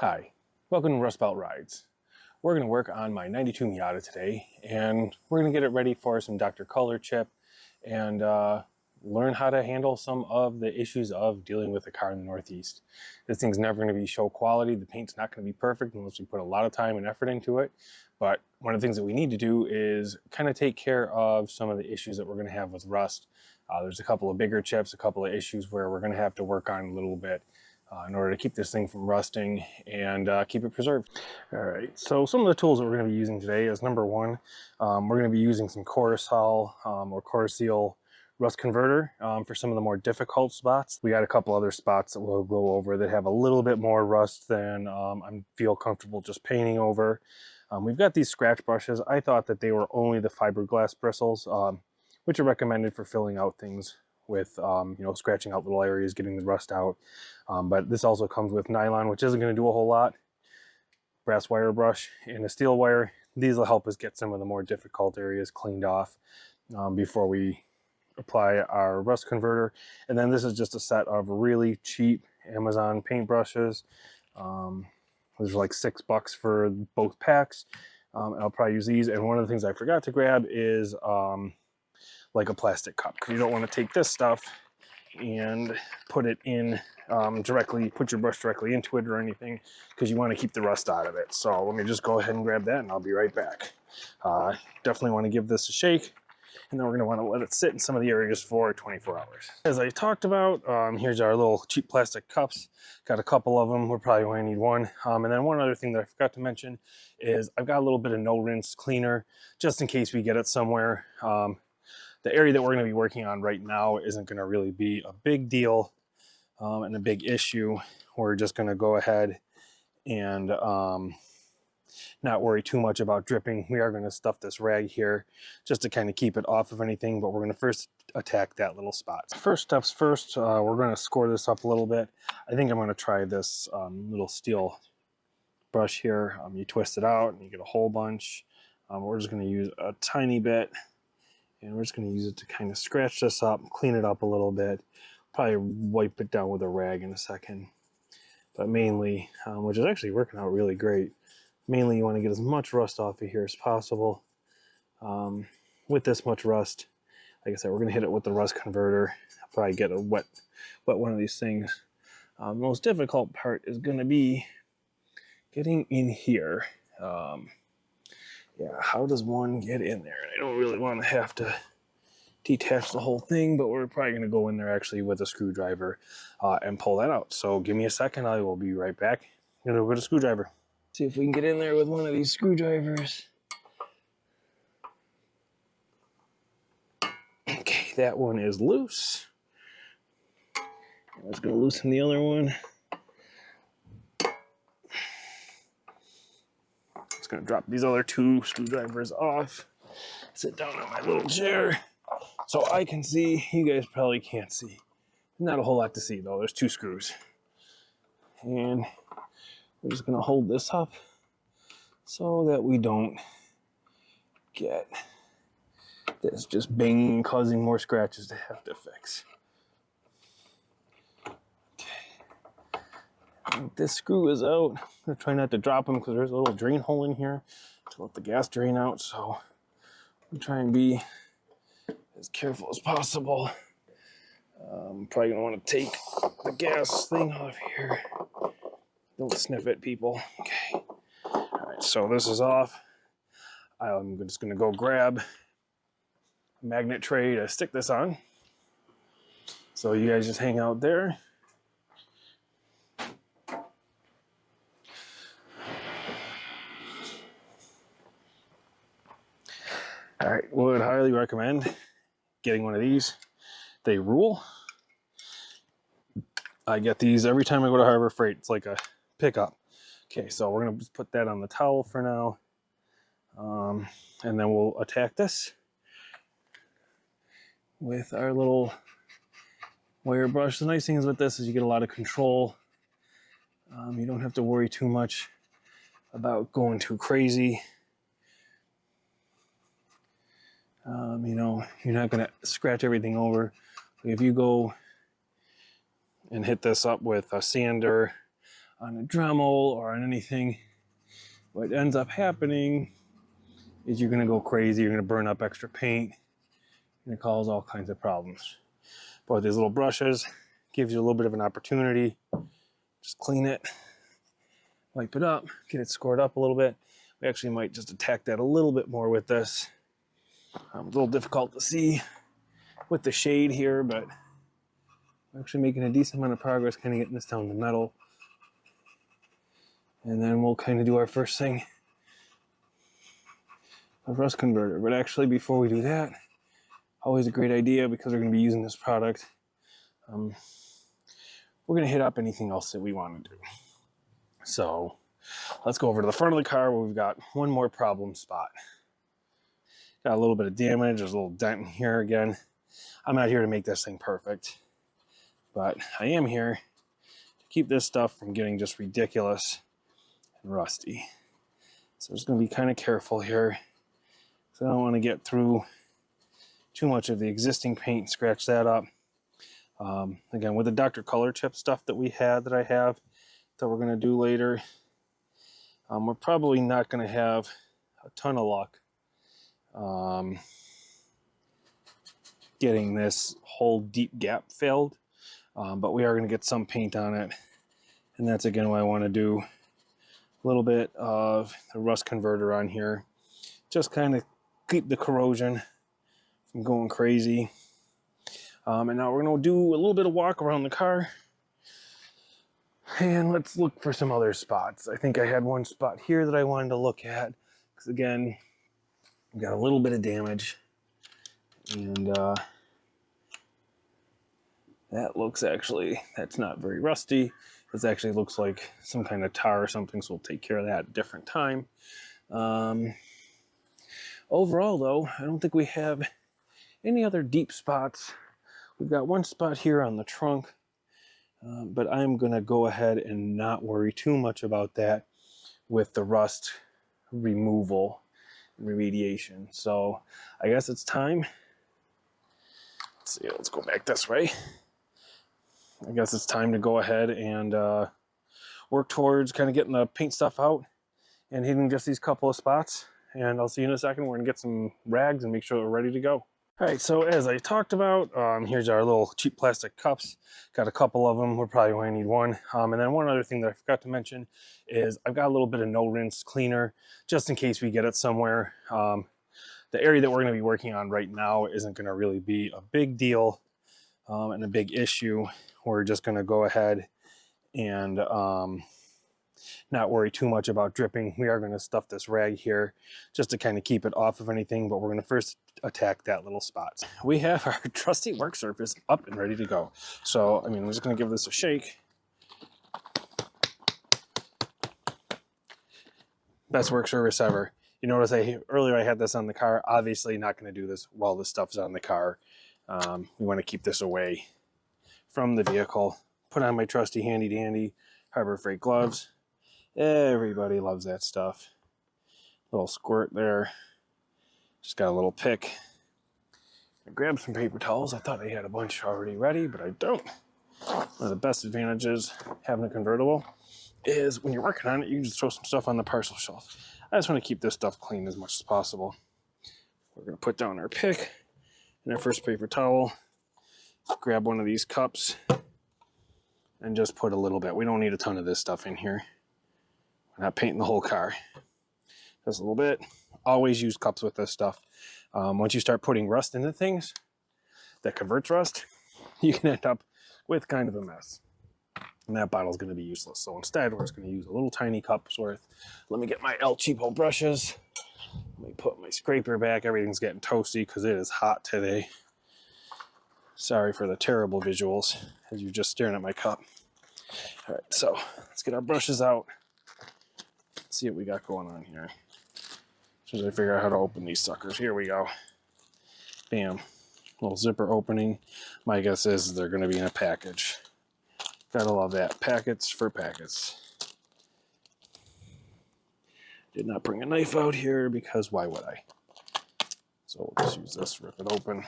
Hi, welcome to Rust Belt Rides. We're going to work on my 92 Miata today, and we're going to get it ready for some Dr. Color chip and learn how to handle some of the issues of dealing with a car in the Northeast. This thing's never going to be show quality. The paint's not going to be perfect unless we put a lot of time and effort into it. But one of the things that we need to do is kind of take care of some of the issues that we're going to have with rust. There's a couple of bigger chips, a couple of issues where we're going to have to work on a little bit in order to keep this thing from rusting and keep it preserved. All right, so some of the tools that we're going to be using today is number one, we're going to be using some Corusol or Corusol rust converter for some of the more difficult spots. We got a couple other spots that we'll go over that have a little bit more rust than I feel comfortable just painting over. We've got these scratch brushes. I thought that they were only the fiberglass bristles, which are recommended for filling out things with, scratching out little areas, getting the rust out. But this also comes with nylon, which isn't going to do a whole lot. Brass wire brush and a steel wire. These will help us get some of the more difficult areas cleaned off before we apply our rust converter. And then this is just a set of really cheap Amazon paint brushes. There's like $6 for both packs. I'll probably use these. And one of the things I forgot to grab is like a plastic cup, because you don't want to take this stuff and put it in put your brush directly into it or anything, because you want to keep the rust out of it. So let me just go ahead and grab that and I'll be right back. Definitely want to give this a shake, and then we're going to want to let it sit in some of the areas for 24 hours. As I talked about, here's our little cheap plastic cups. Got a couple of them. We're probably going to need one. And then one other thing that I forgot to mention is I've got a little bit of no rinse cleaner just in case we get it somewhere. The area that we're going to be working on right now isn't going to really be a big deal and a big issue. We're just going to go ahead and not worry too much about dripping. We are going to stuff this rag here just to kind of keep it off of anything, but we're going to first attack that little spot. First steps first, we're going to score this up a little bit. I think I'm going to try this little steel brush here. You twist it out and you get a whole bunch. We're just going to use a tiny bit. And we're just going to use it to kind of scratch this up, clean it up a little bit. Probably wipe it down with a rag in a second. But mainly, which is actually working out really great, mainly you want to get as much rust off of here as possible. With this much rust, like I said, we're going to hit it with the rust converter. I'll probably get a wet one of these things. The most difficult part is going to be getting in here. Yeah, how does one get in there? I don't really want to have to detach the whole thing, but we're probably going to go in there actually with a screwdriver and pull that out. So give me a second, I will be right back. I'm going to go get a screwdriver. See if we can get in there with one of these screwdrivers. Okay, that one is loose. I'm just going to loosen the other one. Going to drop these other two screwdrivers off, sit down on my little chair so I can see. You guys probably can't see. Not a whole lot to see though. There's two screws, and we're just going to hold this up so that we don't get this just banging, causing more scratches to have to fix. This screw is out. I'm going to try not to drop them because there's a little drain hole in here to let the gas drain out. So I'm trying to be as careful as possible. I'm probably going to want to take the gas thing off here. Don't sniff it, people. Okay. All right, so this is off. I'm just going to go grab a magnet tray to stick this on. So you guys just hang out there. All right, would highly recommend getting one of these. They rule. I get these every time I go to Harbor Freight. It's like a pickup. Okay, so we're gonna just put that on the towel for now. And then we'll attack this with our little wire brush. The nice thing is with this is you get a lot of control. You don't have to worry too much about going too crazy. You're not going to scratch everything over. If you go and hit this up with a sander, on a Dremel or on anything, what ends up happening is you're gonna go crazy, you're gonna burn up extra paint, and it causes all kinds of problems. But with these little brushes, gives you a little bit of an opportunity. Just clean it, wipe it up, get it scored up a little bit. We actually might just attack that a little bit more with this. A little difficult to see with the shade here, but we're actually making a decent amount of progress kind of getting this down to metal. And then we'll kind of do our first thing, a rust converter. But actually, before we do that, always a great idea, because we're going to be using this product, we're going to hit up anything else that we want to do. So let's go over to the front of the car where we've got one more problem spot. Got a little bit of damage, there's a little dent in here again. I'm not here to make this thing perfect, but I am here to keep this stuff from getting just ridiculous and rusty. So I'm just going to be kind of careful here, because I don't want to get through too much of the existing paint, scratch that up. Again, with the Dr. Color chip stuff that I have that we're going to do later, we're probably not going to have a ton of luck getting this whole deep gap filled, but we are going to get some paint on it, and that's again why I want to do a little bit of the rust converter on here, just kind of keep the corrosion from going crazy. And now we're going to do a little bit of walk around the car, and let's look for some other spots. I think I had one spot here that I wanted to look at, because again, we got a little bit of damage, and that looks that's not very rusty. This actually looks like some kind of tar or something, so we'll take care of that at a different time. Overall though, I don't think we have any other deep spots. We've got one spot here on the trunk, but I'm gonna go ahead and not worry too much about that with the rust removal and remediation. So I guess it's time. Let's see, let's go back this way. I guess it's time to go ahead and work towards kind of getting the paint stuff out and hitting just these couple of spots. And I'll see you in a second. We're gonna get some rags and make sure we're ready to go. All right, so as I talked about, here's our little cheap plastic cups. Got a couple of them. We're probably going to need one. And then one other thing that I forgot to mention is I've got a little bit of no rinse cleaner just in case we get it somewhere. The area that we're going to be working on right now isn't going to really be a big deal and a big issue. We're just going to go ahead and not worry too much about dripping. We are going to stuff this rag here just to kind of keep it off of anything, but we're going to first attack that little spot. We have our trusty work surface up and ready to go. So, I mean, I'm just going to give this a shake. Best work surface ever. You notice earlier I had this on the car. Obviously not going to do this while this stuff's on the car. We want to keep this away from the vehicle. Put on my trusty handy dandy Harbor Freight gloves. Everybody loves that stuff. Little squirt there. Just got a little pick. I grabbed some paper towels. I thought I had a bunch already ready, but I don't. One of the best advantages having a convertible is when you're working on it, you can just throw some stuff on the parcel shelf. I just want to keep this stuff clean as much as possible. We're going to put down our pick and our first paper towel. Grab one of these cups and just put a little bit. We don't need a ton of this stuff in here. We're not painting the whole car. Just a little bit. Always use cups with this stuff. Once you start putting rust into things that converts rust, you can end up with kind of a mess. And that bottle's going to be useless. So instead, we're just going to use a little tiny cup's worth. Let me get my El Cheapo brushes. Let me put my scraper back. Everything's getting toasty because it is hot today. Sorry for the terrible visuals as you're just staring at my cup. All right, so let's get our brushes out. Let's see what we got going on here. As soon as I figure out how to open these suckers, here we go. Bam, little zipper opening. My guess is they're going to be in a package. Gotta love that. Packets for packets. Did not bring a knife out here because why would I? So we'll just use this, rip it open.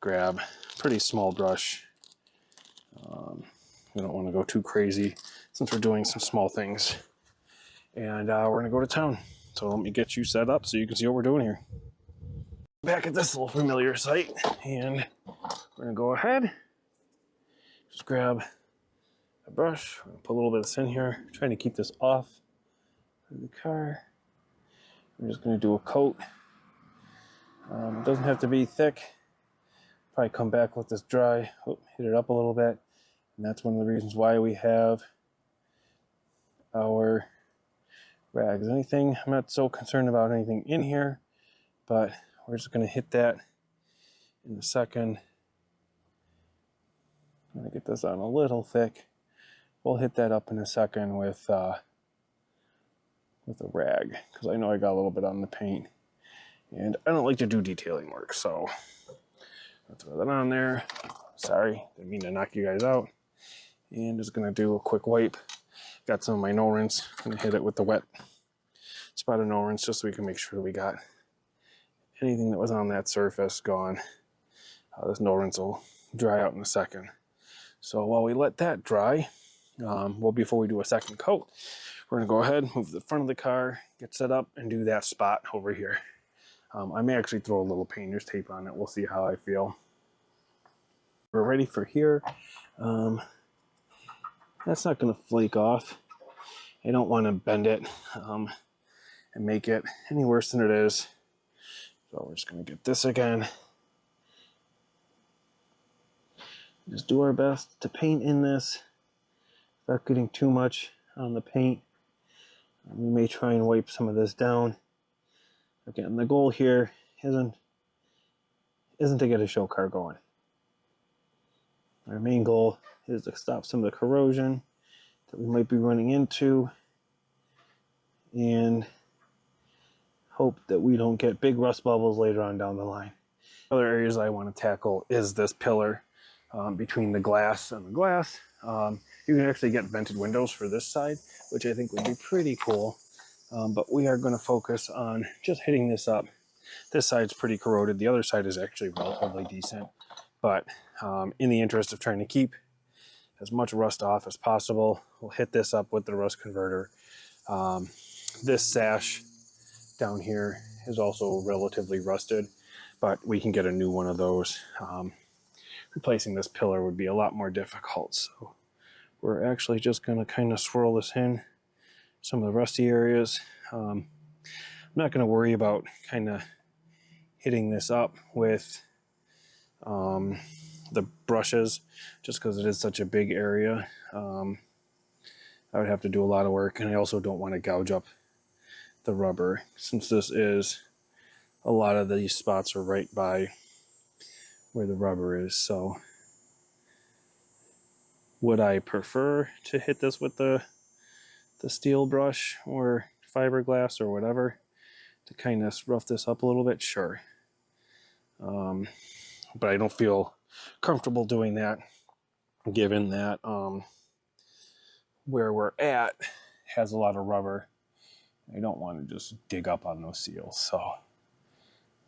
Grab a pretty small brush. We don't want to go too crazy since we're doing some small things. And we're gonna go to town. So let me get you set up so you can see what we're doing here. Back at this little familiar site, and we're gonna go ahead, just grab a brush, we're gonna put a little bit of this in here, trying to keep this off of the car. I'm just gonna do a coat. It doesn't have to be thick. Probably come back, let this dry, hit it up a little bit. And that's one of the reasons why we have our rags. I'm not so concerned about anything in here, but we're just gonna hit that in a second. I'm gonna get this on a little thick. We'll hit that up in a second with a rag, because I know I got a little bit on the paint. And I don't like to do detailing work, so I'll throw that on there. Sorry, didn't mean to knock you guys out. And just gonna do a quick wipe. Got some of my no rinse. Gonna hit it with the wet spot of no rinse just so we can make sure we got anything that was on that surface gone. This no rinse will dry out in a second. So while we let that dry, before we do a second coat, we're gonna go ahead, move the front of the car, get set up, and do that spot over here. I may actually throw a little painter's tape on it. We'll see how I feel. We're ready for here. That's not gonna flake off. I don't wanna bend it and make it any worse than it is. So we're just gonna get this again. Just do our best to paint in this without getting too much on the paint. We may try and wipe some of this down. Again, the goal here isn't to get a show car going. Our main goal is to stop some of the corrosion that we might be running into and hope that we don't get big rust bubbles later on down the line. Other areas I want to tackle is this pillar between the glass and the glass. You can actually get vented windows for this side, which I think would be pretty cool. But we are going to focus on just hitting this up. This side's pretty corroded. The other side is actually relatively decent. But in the interest of trying to keep as much rust off as possible, we'll hit this up with the rust converter. This sash down here is also relatively rusted, but we can get a new one of those. Replacing this pillar would be a lot more difficult. So we're actually just going to kind of swirl this in some of the rusty areas. I'm not going to worry about kind of hitting this up with the brushes just because it is such a big area. I would have to do a lot of work, and I also don't want to gouge up the rubber since this is, a lot of these spots are right by where the rubber is. So would I prefer to hit this with the steel brush or fiberglass or whatever to kind of rough this up a little bit? Sure. But I don't feel comfortable doing that given that where we're at has a lot of rubber. I don't want to just dig up on those seals. So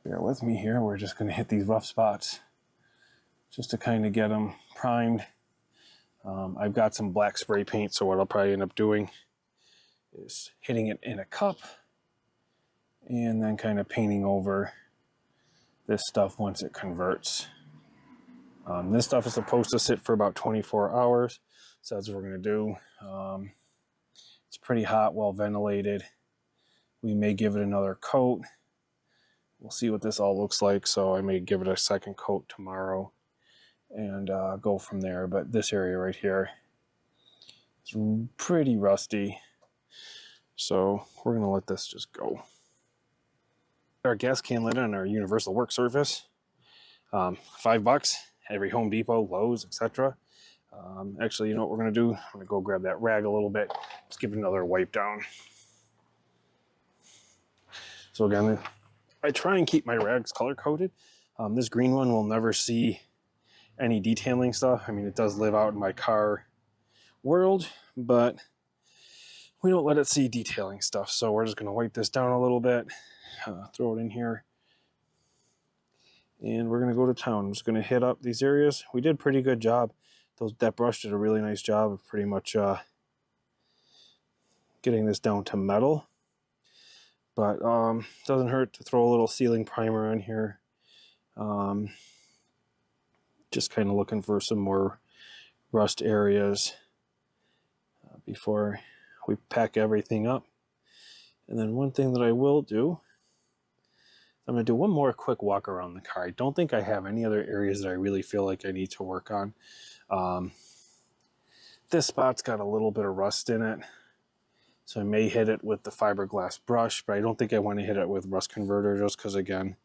bear with me here. We're just going to hit these rough spots just to kind of get them primed. I've got some black spray paint, so what I'll probably end up doing is hitting it in a cup and then kind of painting over this stuff once it converts. This stuff is supposed to sit for about 24 hours, so that's what we're going to do. It's pretty hot, well ventilated. We may give it another coat. We'll see what this all looks like, so I may give it a second coat tomorrow and go from there. But this area right here is pretty rusty, so we're going to let this just go. Our gas can lid on our universal work surface, $5, every Home Depot, Lowe's, etc. Actually, you know what we're going to do? I'm going to go grab that rag a little bit, just give it another wipe down. So again, I try and keep my rags color coded. This green one will never see any detailing stuff. I mean, it does live out in my car world, but we don't let it see detailing stuff. So we're just going to wipe this down a little bit, throw it in here, and we're going to go to town. I'm just going to hit up these areas. We did a pretty good job. That brush did a really nice job of pretty much getting this down to metal. But doesn't hurt to throw a little sealing primer on here. Just kind of looking for some more rust areas before we pack everything up. And then one thing that I will do, I'm going to do one more quick walk around the car. I don't think I have any other areas that I really feel like I need to work on. This spot's got a little bit of rust in it, so I may hit it with the fiberglass brush, but I don't think I want to hit it with rust converter, just because, again,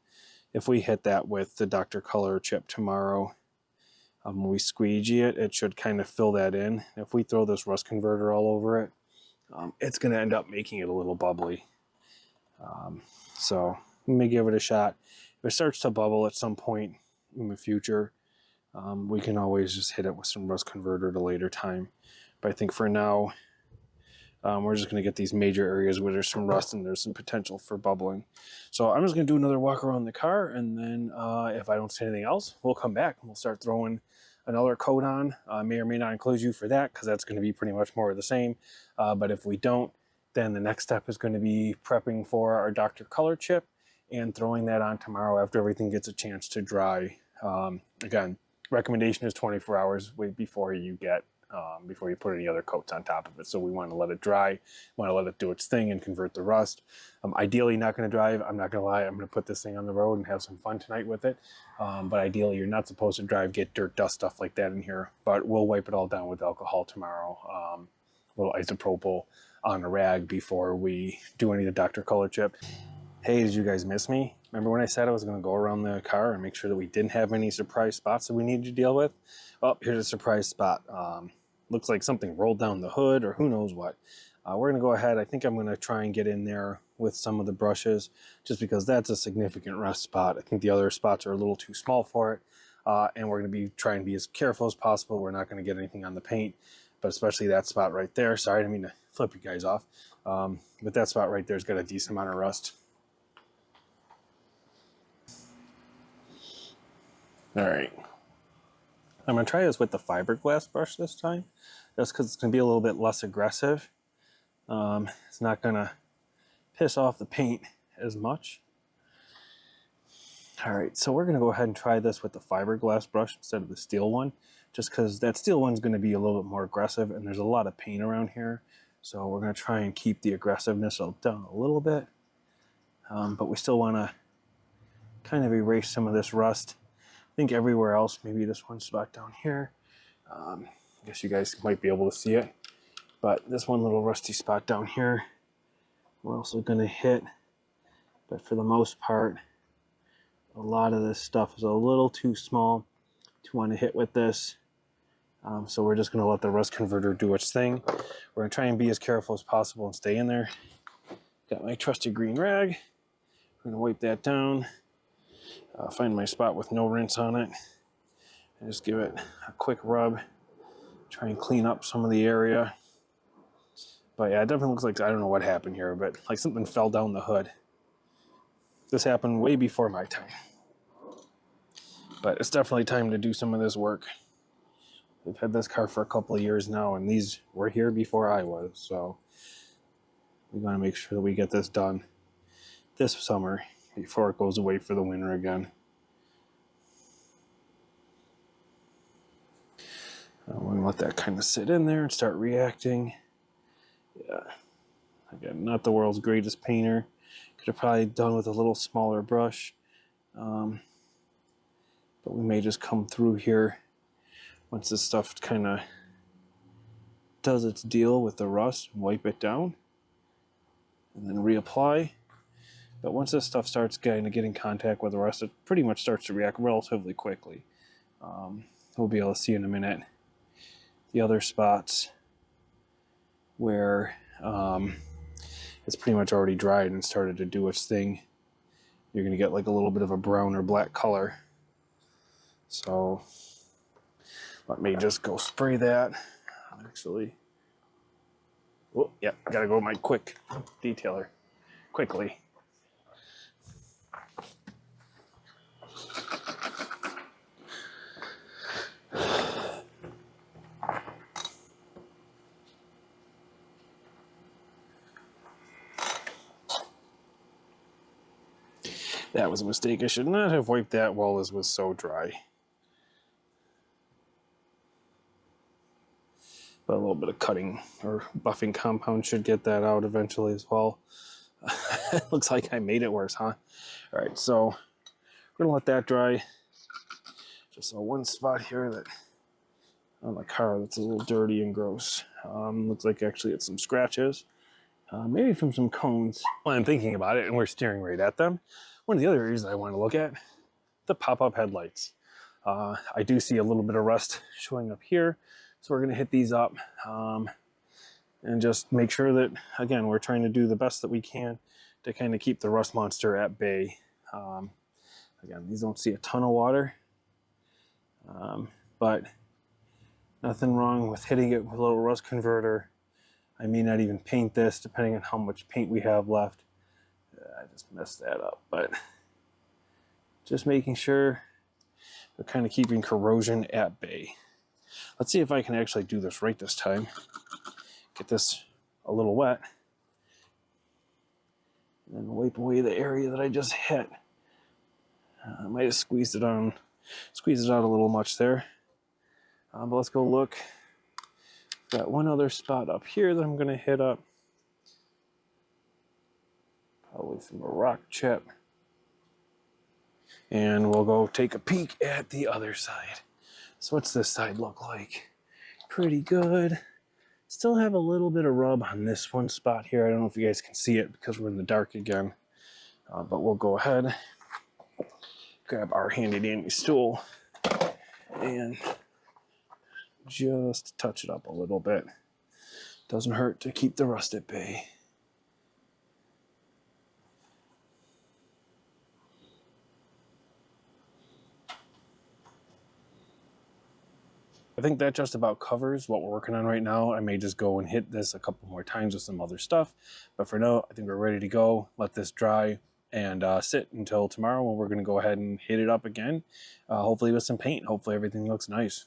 if we hit that with the Dr. Color chip tomorrow, when we squeegee it, it should kind of fill that in. If we throw this rust converter all over it, it's going to end up making it a little bubbly. So we may give it a shot. If it starts to bubble at some point in the future, we can always just hit it with some rust converter at a later time. But I think for now, we're just going to get these major areas where there's some rust and there's some potential for bubbling. So I'm just going to do another walk around the car, and then if I don't see anything else, we'll come back and we'll start throwing another coat on. May or may not include you for that, because that's going to be pretty much more of the same. But if we don't, then the next step is going to be prepping for our Dr. Color chip and throwing that on tomorrow after everything gets a chance to dry. Again, recommendation is 24 hours before you put any other coats on top of it. So we want to let it dry, want to let it do its thing and convert the rust. Ideally not going to drive. I'm not going to lie. I'm going to put this thing on the road and have some fun tonight with it. But ideally you're not supposed to drive, get dirt, dust, stuff like that in here. But we'll wipe it all down with alcohol tomorrow. A little isopropyl on a rag before we do any of the Dr. Color chip. Hey, did you guys miss me? Remember when I said I was going to go around the car and make sure that we didn't have any surprise spots that we needed to deal with? Well, here's a surprise spot. Looks like something rolled down the hood or who knows what. We're going to go ahead. I think I'm going to try and get in there with some of the brushes, just because that's a significant rust spot. I think the other spots are a little too small for it. And we're going to be trying to be as careful as possible. We're not going to get anything on the paint, but especially that spot right there. Sorry, I didn't mean to flip you guys off. But that spot right there's got a decent amount of rust. All right, I'm going to try this with the fiberglass brush this time, just because it's going to be a little bit less aggressive. It's not going to piss off the paint as much. All right, so we're going to go ahead and try this with the fiberglass brush instead of the steel one, just because that steel one's going to be a little bit more aggressive, and there's a lot of paint around here. So we're going to try and keep the aggressiveness down a little bit, but we still want to kind of erase some of this rust. I think everywhere else, maybe this one spot down here. I guess you guys might be able to see it, but this one little rusty spot down here, we're also going to hit. But for the most part, a lot of this stuff is a little too small to want to hit with this. So we're just going to let the rust converter do its thing. We're going to try and be as careful as possible and stay in there. Got my trusty green rag. I'm going to wipe that down. Find my spot with no rinse on it, and just give it a quick rub. Try and clean up some of the area. But yeah, it definitely looks like, I don't know what happened here, but like something fell down the hood. This happened way before my time. But it's definitely time to do some of this work. We've had this car for a couple of years now, and these were here before I was, so we want to make sure that we get this done this summer before it goes away for the winter again. I'm going to let that kind of sit in there and start reacting. Yeah, again, not the world's greatest painter. Could have probably done with a little smaller brush. But we may just come through here once this stuff kind of does its deal with the rust, wipe it down, and then reapply. But once this stuff starts getting in contact with the rust, it pretty much starts to react relatively quickly. We'll be able to see in a minute the other spots where it's pretty much already dried and started to do its thing. You're going to get like a little bit of a brown or black color. So let me just go spray that. Actually, oh yeah, gotta go my quick detailer quickly. That was a mistake. I should not have wiped that while this was so dry. But a little bit of cutting or buffing compound should get that out eventually as well. Looks like I made it worse, huh? All right, so we're gonna let that dry. Just saw one spot here that on the car that's a little dirty and gross. Looks like actually it's some scratches, maybe from some cones. When I'm thinking about it and we're staring right at them, one of the other areas I want to look at, the pop-up headlights. I do see a little bit of rust showing up here, so we're gonna hit these up and just make sure that, again, we're trying to do the best that we can to kind of keep the rust monster at bay. Again, these don't see a ton of water, but nothing wrong with hitting it with a little rust converter. I may not even paint this, depending on how much paint we have left. I just messed that up, but just making sure we're kind of keeping corrosion at bay. Let's see if I can actually do this right this time. Get this a little wet, and then wipe away the area that I just hit. I might have squeezed it out a little much there. But let's go look. Got one other spot up here that I'm going to hit up. Probably from a rock chip. And we'll go take a peek at the other side. So what's this side look like? Pretty good. Still have a little bit of rub on this one spot here. I don't know if you guys can see it because we're in the dark again. But we'll go ahead, grab our handy dandy stool, and just touch it up a little bit. Doesn't hurt to keep the rust at bay. I think that just about covers what we're working on right now. I may just go and hit this a couple more times with some other stuff, but for now, I think we're ready to go. Let this dry and sit until tomorrow when we're going to go ahead and hit it up again, hopefully with some paint. Hopefully everything looks nice.